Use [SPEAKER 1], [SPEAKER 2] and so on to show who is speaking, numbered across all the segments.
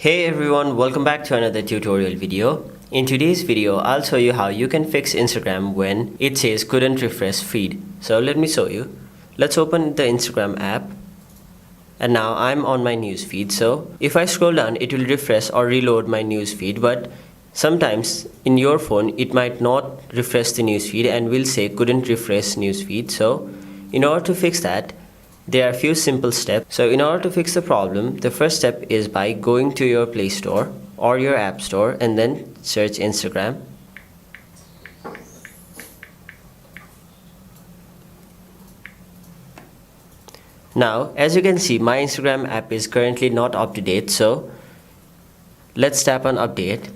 [SPEAKER 1] Hey everyone, welcome back to another tutorial video. In today's video, I'll show you how you can fix Instagram when it says couldn't refresh feed. So let me show you. Let's open the Instagram app. And now I'm on my news feed. So if I scroll down, it will refresh or reload my news feed. But sometimes in your phone, it might not refresh the news feed and will say couldn't refresh news feed. So in order to fix that, there are a few simple steps. So in order to fix the problem, the first step is by going to your Play Store or your App Store and then search Instagram. Now, as you can see, my Instagram app is currently not up to date, so let's tap on update.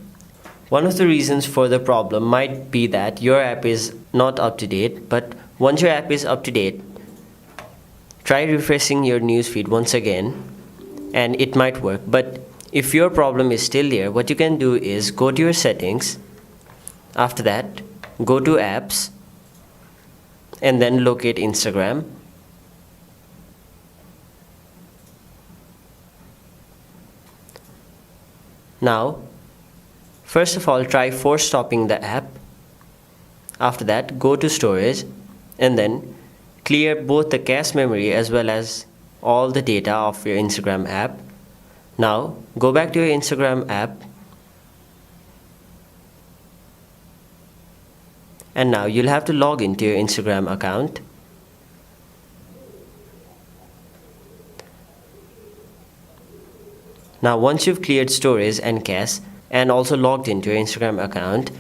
[SPEAKER 1] One of the reasons for the problem might be that your app is not up to date, but once your app is up to date, try refreshing your newsfeed once again and it might work. But if your problem is still there, what you can do is go to your settings. After that, go to apps and then locate Instagram. Now, first of all, try force stopping the app. After that, go to storage and then clear both the cache memory as well as all the data of your Instagram app. Now go back to your Instagram app and now you'll have to log into your Instagram account. Now once you've cleared storage and cache and also logged into your Instagram account,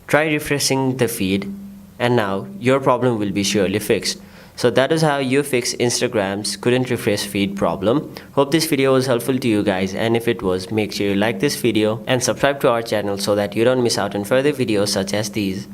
[SPEAKER 1] try refreshing the feed and now your problem will be surely fixed. So that is how you fix Instagram's couldn't refresh feed problem. Hope this video was helpful to you guys, and if it was, make sure you like this video and subscribe to our channel so that you don't miss out on further videos such as these.